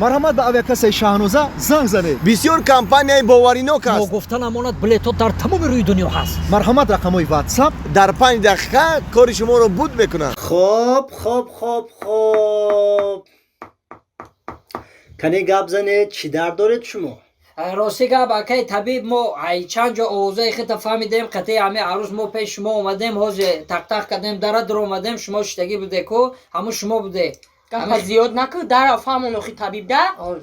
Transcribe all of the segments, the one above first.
مرحمت به اوکاس شاهنوزه زنگ زنید. بسیار کمپانی باوریناک است. ما گفتن امانت بلیط‌ها در تمام روی دنیا هست. مرحمت رقمای واتساپ در 5 دقیقه کار شما رو بود میکنه. خب کنی گپ زنید چی درد دارید شما؟ راستی گپ اکی طبیب ما چند جا اوضاع خیلی فهمیدیم قطعی همه عروس ما پیش شما اومدیم حوض تق کردیم در اومدیم شما شتگی بوده کو همون شما بوده گپ زیاد نکن در افهمون اخی طبیب ده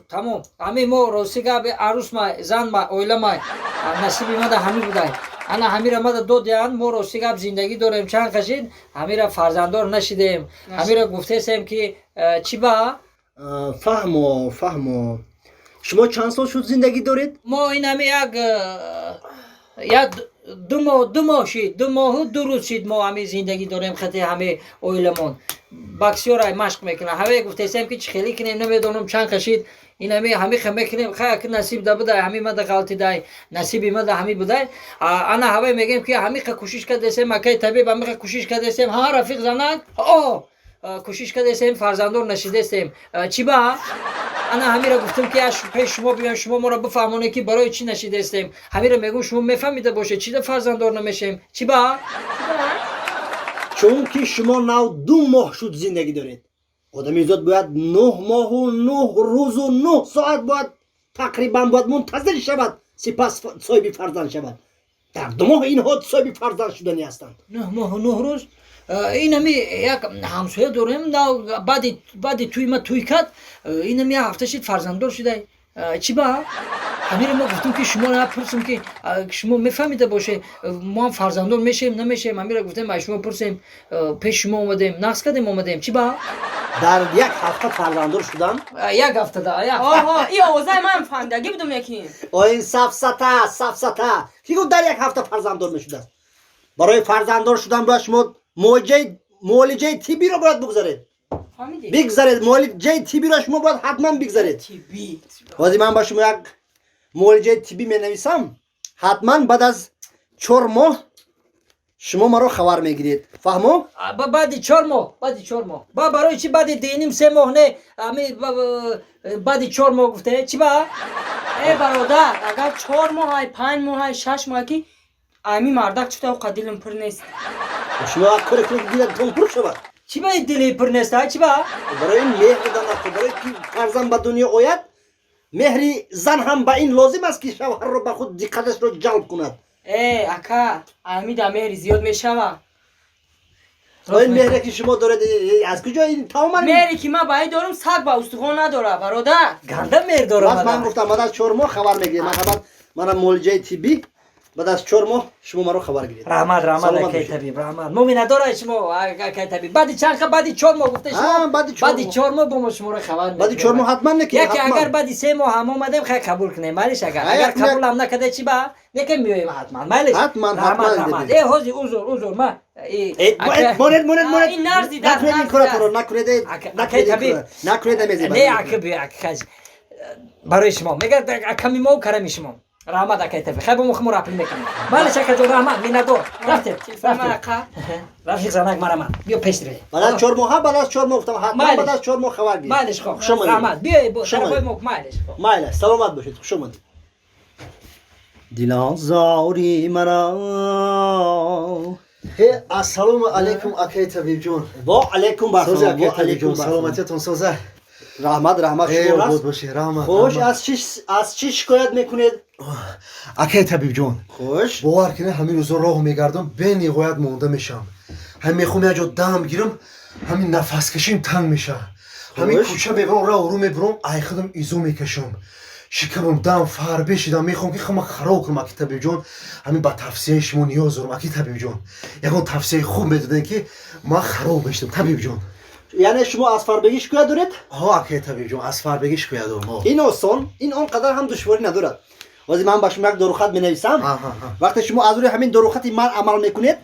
تمام همه ما راستی گپ عروس ما زن ما اویلا ما نصیبی ما ده همین بوده انا همین ما ده دو دیان ما راستی گپ زندگی داریم چند کشید همین فرزنددار نشیدیم همین گفته سیم که چی با فهمو شما چند سال شد زندگی دارید؟ ما این همه یک دو ماه دو روز شد ما همه زندگی داریم خطی همه اویلمون بکسیار مشق میکنه همه گفته سیم که چی خیلی کنیم نمیدونم چند کشید این همه خمه کنیم خیلی نصیب ده بوده همه ما ده غلطی ده نصیبی ما ده همه بوده انا همه میگیم که همه کوشش کرده سیم مکه طبیب همه کوشش کرده سیم ها رفیق زنک کوشش کرده سیم فرزندور نشیده سیم چی با انا همین را گفتم که پیش شما بیان شما ما را بفهمونه که برای چی نشیده استیم همین را میگم شما میفهمیده باشه چی ده فرزنددار نمیشیم چی با چون که شما نو 2 ماه شد زندگی دارید آدمیزاد باید 9 ماه و 9 روز و 9 ساعت باید تقریبا باید منتظر شود سپس صاحب فرزند شود در 2 ماه اینها صاحب فرزند شدنی هستند 9 ماه و 9 روز این همی یک همسایه داریم بعد توی ما توی کد این همی هفته شد فرزنددار شده چی با همین ما گفتیم که شما را پرسیم که شما میفهمیده باشه ما هم فرزنددار میشیم نمیشیم همین را گفتیم شما پرسیم پیش شما اومدیم نقص کردیم اومدیم چی با در یک هفته فرزنددار شدم یک هفته ده آها این اوضاع من فهمیدگی بودم یکی این سفسطه کی گفت در یک هفته فرزنددار میشده برای فرزنددار شدن باید شما معالجه طبی رو باید بگذارید معالجه طبی رو شما باید حتما بگذارید واسه من با شما یک معالجه طبی می نویسم حتما بعد از 4 ماه شما ما رو خبر میگیرید فهمو؟ بعد 4 ماه برای چی بعد دینیم 3 ماه نه بعد 4 ماه گفته چی با ای برادر اگر 4 ماه 5 ماه 6 ماه کی امی مردک چطور قدیلم پر نیست شما کاری کنید دیدن تون پر شود چی باید دلی پر نیست چی با برای مهر دادن برای که فرزند به دنیا آید مهری زن هم به این لازم است که شوهر رو به خود دقتش رو جلب کند ای اکا امی دا مهری زیاد میشوه این مهری که شما دارید از کجا این تمام مهری که من باید دارم سگ با استخوان نداره برادر گنده مهر داره من گفتم بعد از 4 ماه خبر میگیرید من معالجه طبی بعد از 4 ماه شما ما رو خبر گیرید رحمت کی طبیب رحمت مومن نداره شما کی طبیب بعد چند بعد 4 ماه گفته شما بعد 4 ماه با ما شما رو خبر بعد 4 ماه حتما نکنید یکی اگر بعد 3 ماه هم اومدیم خیلی قبول کنیم مالش اگر قبول هم نکرده چی با نکه میایم حتما مالش حتما ای حاضر عذر ما مونت این نرزی در نکنید نه اکبی برای شما میگه کمی ما کرم شما رحمت اکی طبیب خیلی مخمور اپل میکنیم مالش اکی جو رحمت میندو رفیق زنک مرحمت بیا پیش ره بعد از 4 ماه گفتم حتما بعد از 4 ماه خبر گیرید مالش خوب رحمت بیا طرفای مالش سلامت باشید خوش اومدید دلان زاری مرا السلام علیکم اکی طبیب جون و علیکم برسلام سلامتیتون سوزه رحمت شما بود باشه رحمت خوش از چی شکایت میکنید اکی طبیب جون خوش باور کنه همین روزا راه میگردم به نهایت مونده میشم هم میخوام یه جا دم گیرم همین نفس کشیم تنگ میشه همین کوچه میبرم راه رو میبرم ای خودم ایزو میکشم شکمم دم فر بشیدم میخوام که خودم خراب کنم اکی طبیب جون همین با توصیه شما نیاز دارم اکی طبیب جون یکون توصیه خوب میدادن که ما خراب بشم طبیب جون یعنی شما از فربگی شکایت دارید؟ ها اکی طبیب جون از فربگی شکایت دارم این آسان این آنقدر هم دشواری ندارد واسه من با شما یک داروخط بنویسم وقتی شما از روی همین داروخط من عمل میکنید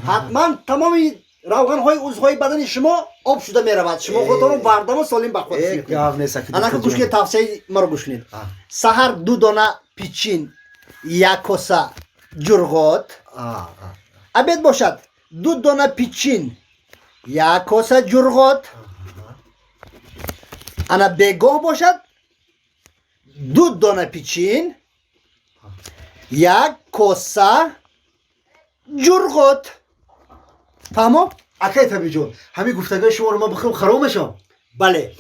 حتما تمام روغن های عضوهای بدن شما آب شده میرود شما خودتون رو بردم و سالم بخورد انا که گوش کنید توصیه ما رو گوش کنید سحر 2 دانه پیچین 1 کاسه جرغات عبید باشد 2 دانه پیچین 1 کاسه جرغات انا بگاه باشد دو دانه پیچین یک کوسه جرغوت تمام اکی طبی جون همین گفتگاه شما رو ما بخورم خراب میشم. بله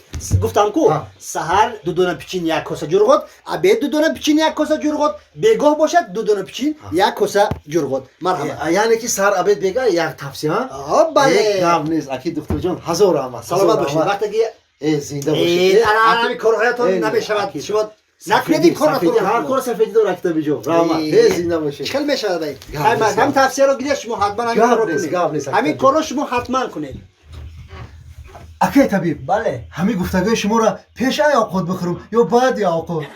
گفتم کو ها. سحر دو دانه پیچین یک کوسه جرغوت ابد دو دانه پیچین یک کوسه جرغوت بگاه باشد دو دانه پیچین یک کوسه جرغوت مرحبا یعنی که سر عبید بگه یک تفسی ها؟ آه یک بله گام نیست اکی دکتر جان هزار رحمت. سلامت باشید وقتی که ای زنده باشید. انا کارهایتان نمیشود شما نکنید این کار سفیدی هر کار سفیدی داره اکی طبی جون. رحمت. ای زنده باشید. چخل میشه بایی گام نیست. هم تفسیر رو گیرید شما حتما همین کارو گام کنید نیست. همین کارو شما حتما کنید اکی طبیب بله همین گفتگاه شما را پیش ای آقود بخورم یا بعد یا آقود؟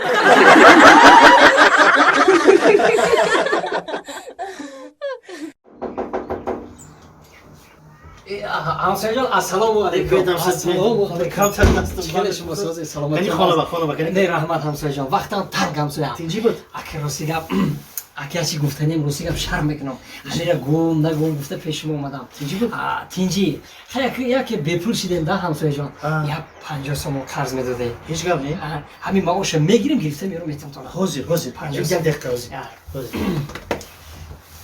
همسایه جان السلام علیکم. السلام علیکم. چیکار شما سوزی سلامت. یعنی خانه با نه رحمت همسایه جان وقتم تنگ همسایه. تینجی بود اکی راسیگم اکی چی گفتنیم راسیگم شرم میکنم. همیشه گم نگم گفته پیش ما اومدم. تینجی بود تینجی خیلی یکی بپرسیدم ده همسایه جان یا 50 سوم قرض میداده. هیچ گپ نی همین معاش میگیریم گرفته میرم میتونم تو. حاضر یک دقیقه حاضر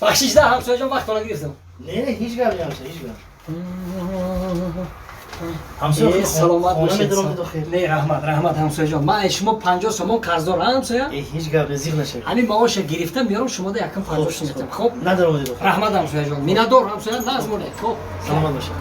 بخشیش ده همسایه جان وقت رو گرفتم. نه هیچ گپ نی هیچ گپ ای سلامت باشید. میدونم تو خیر نه رحمت همسایه جان من شما 50 سوم قرض دارم همسایه. هیچ گپ نزیغ نشه همین معاش گرفتم میارم شما ده یکم 50 میتونم. خب ندارم دو رحمت همسایه جان مینا دور همسایه ناز مونه. خب سلامت باشه